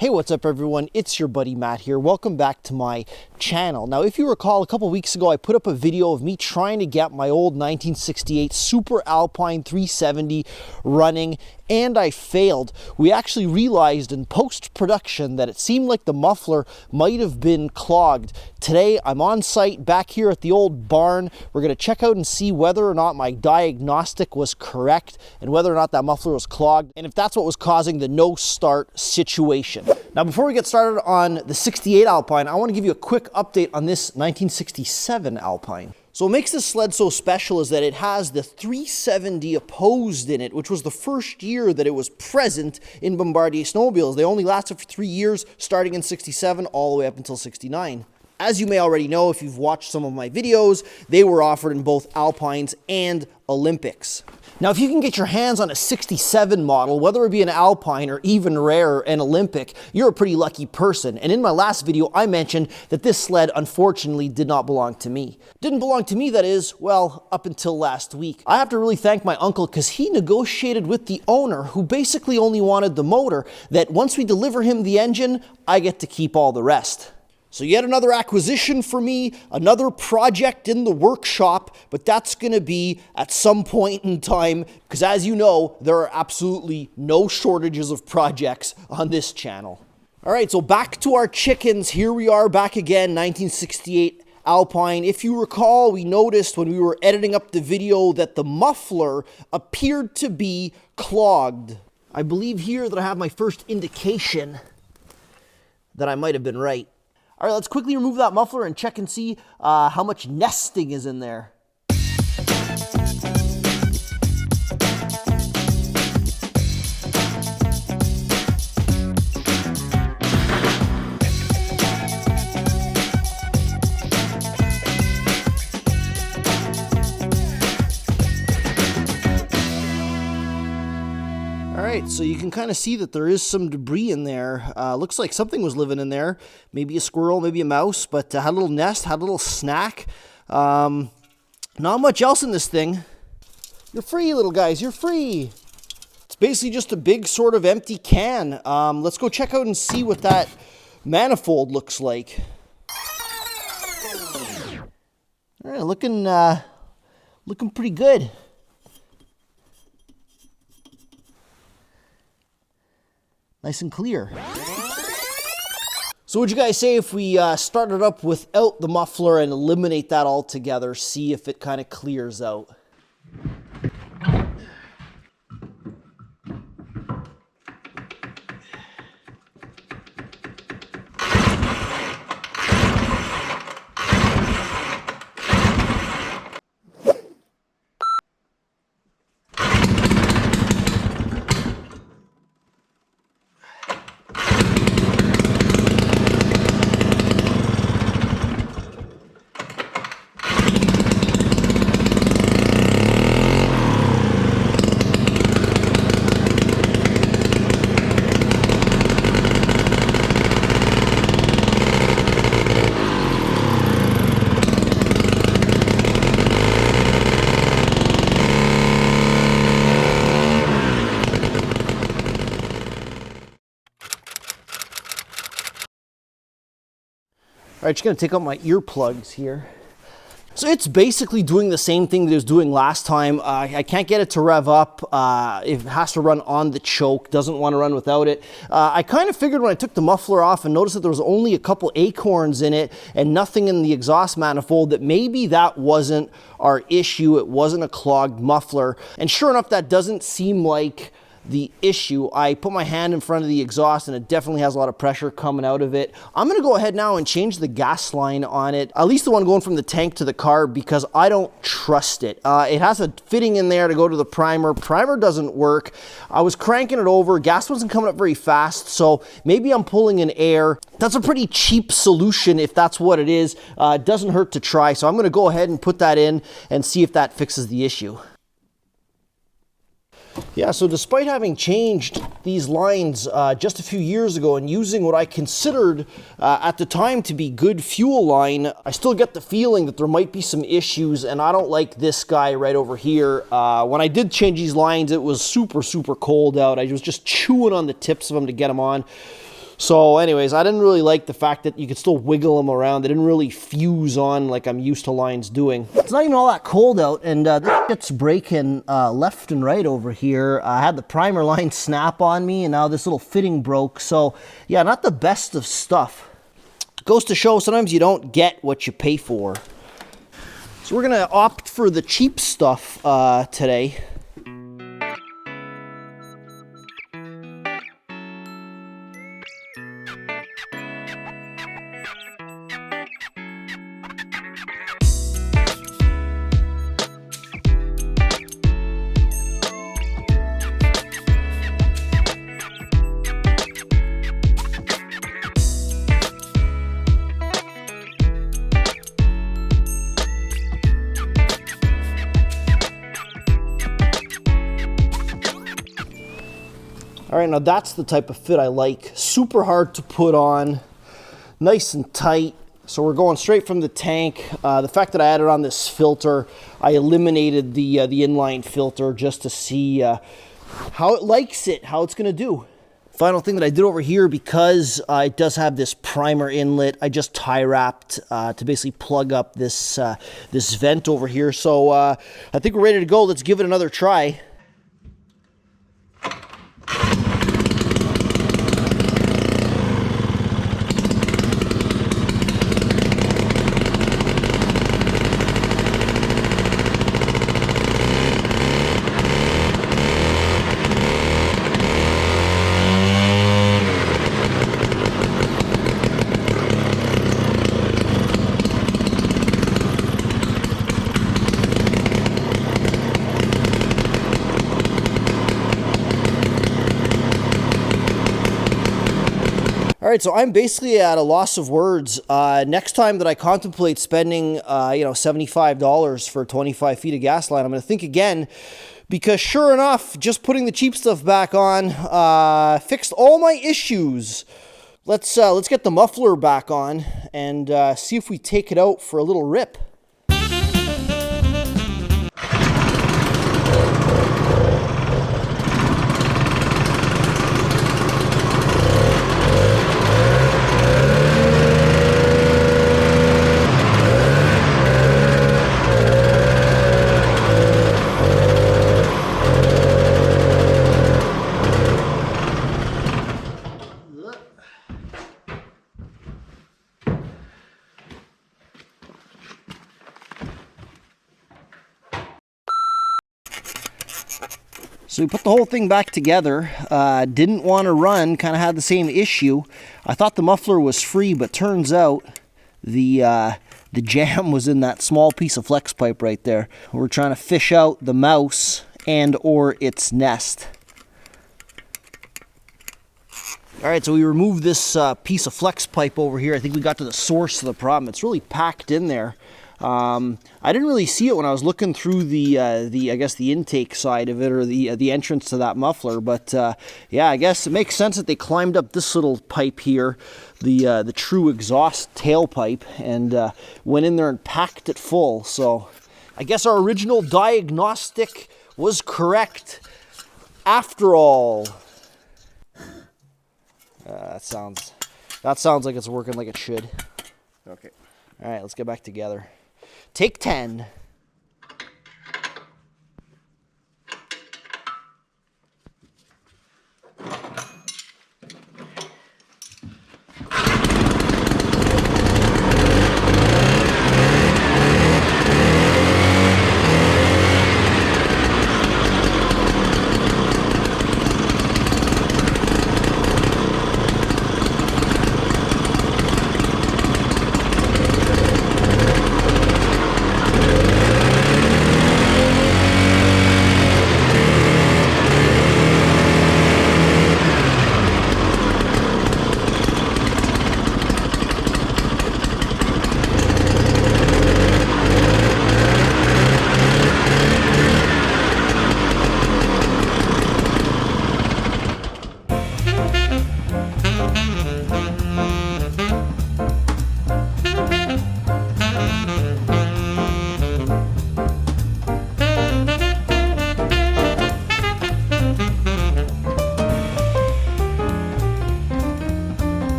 Hey, what's up everyone? It's your buddy Matt here. Welcome back to my channel. Now, if you recall, a couple weeks ago, I put up a video of me trying to get my old 1968 Super Alpine 370 running, and I failed. We actually realized in post-production that it seemed like the muffler might have been clogged. Today, I'm on site back here at the old barn. We're gonna check out and see whether or not my diagnostic was correct and whether or not that muffler was clogged, and if that's what was causing the no-start situation. Now, before we get started on the 68 Alpine, I want to give you a quick update on this 1967 Alpine. So what makes this sled so special is that it has the 370 opposed in it, which was the first year that it was present in Bombardier snowmobiles. They only lasted for 3 years, starting in 67 all the way up until 69. As you may already know, if you've watched some of my videos, they were offered in both Alpines and Olympics. Now, if you can get your hands on a 67 model, whether it be an Alpine or even rarer, an Olympic, you're a pretty lucky person. And in my last video, I mentioned that this sled, unfortunately, did not belong to me. Didn't belong to me, that is, well, up until last week. I have to really thank my uncle because he negotiated with the owner, who basically only wanted the motor, that once we deliver him the engine, I get to keep all the rest. So yet another acquisition for me, another project in the workshop, but that's going to be at some point in time, because as you know, there are absolutely no shortages of projects on this channel. All right, so back to our chickens. Here we are back again, 1968 Alpine. If you recall, we noticed when we were editing up the video that the muffler appeared to be clogged. I believe here that I have my first indication that I might have been right. All right, let's quickly remove that muffler and check and see how much nesting is in there. So you can kind of see that there is some debris in there. Looks like something was living in there. Maybe a squirrel, maybe a mouse, but had a little nest, had a little snack. Not much else in this thing. You're free, little guys, you're free. It's basically just a big sort of empty can. Let's go check out and see what that manifold looks like. All right, looking pretty good. Nice and clear. So what'd you guys say if we started up without the muffler and eliminate that altogether, see if it kind of clears out? All right, just gonna take out my earplugs here. So it's basically doing the same thing that it was doing last time. I can't get it to rev up. It has to run on the choke, doesn't want to run without it. I kind of figured when I took the muffler off and noticed that there was only a couple acorns in it and nothing in the exhaust manifold, that maybe that wasn't our issue. It wasn't a clogged muffler. And sure enough, that doesn't seem like the issue. I put my hand in front of the exhaust and it definitely has a lot of pressure coming out of it. I'm gonna go ahead now and change the gas line on it, at least the one going from the tank to the carb, because I don't trust it. It has a fitting in there to go to the primer. Primer doesn't work. I was cranking it over, gas wasn't coming up very fast, so maybe I'm pulling in air. That's a pretty cheap solution if that's what it is. It doesn't hurt to try, so I'm gonna go ahead and put that in and see if that fixes the issue. Yeah, so despite having changed these lines just a few years ago and using what I considered at the time to be good fuel line, I still get the feeling that there might be some issues, and I don't like this guy right over here. When I did change these lines, it was super, super cold out. I was just chewing on the tips of them to get them on. So anyways, I didn't really like the fact that you could still wiggle them around. They didn't really fuse on like I'm used to lines doing. It's not even all that cold out, and this shit's breaking left and right over here. I had the primer line snap on me, and now this little fitting broke. So yeah, not the best of stuff. Goes to show sometimes you don't get what you pay for. So we're gonna opt for the cheap stuff today. All right, now that's the type of fit I like. Super hard to put on, nice and tight. So we're going straight from the tank. The fact that I added on this filter, I eliminated the inline filter just to see how it likes it, how it's gonna do. Final thing that I did over here, because it does have this primer inlet, I just tie wrapped to basically plug up this, this vent over here. So I think we're ready to go. Let's give it another try. All right, so I'm basically at a loss of words. Next time that I contemplate spending, $75 for 25 feet of gas line, I'm going to think again, because sure enough, just putting the cheap stuff back on fixed all my issues. Let's get the muffler back on and see if we take it out for a little rip. So we put the whole thing back together, didn't want to run, kind of had the same issue. I thought the muffler was free, but turns out the jam was in that small piece of flex pipe right there. We're trying to fish out the mouse and or its nest. All right, so we removed this piece of flex pipe over here. I think we got to the source of the problem. It's really packed in there. I didn't really see it when I was looking through the I guess the intake side of it, or the entrance to that muffler. But yeah, I guess it makes sense that they climbed up this little pipe here, the true exhaust tailpipe, and went in there and packed it full. So I guess our original diagnostic was correct after all. That sounds like it's working like it should. Okay. All right, let's get back together. Take 10.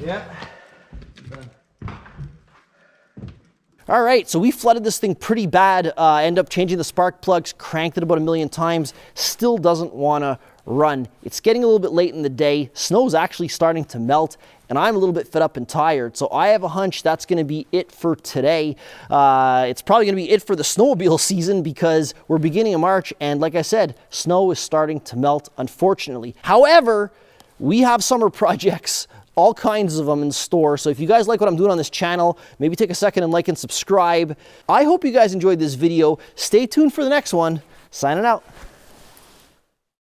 Yeah. All right, so we flooded this thing pretty bad. End up changing the spark plugs, cranked it about 1,000,000 times. Still doesn't want to run. It's getting a little bit late in the day. Snow's actually starting to melt, and I'm a little bit fed up and tired. So I have a hunch that's going to be it for today. It's probably going to be it for the snowmobile season because we're beginning of March, and like I said, snow is starting to melt, unfortunately. However, we have summer projects, all kinds of them in store. So if you guys like what I'm doing on this channel, maybe take a second and like and subscribe. I hope you guys enjoyed this video. Stay tuned for the next one. Signing out.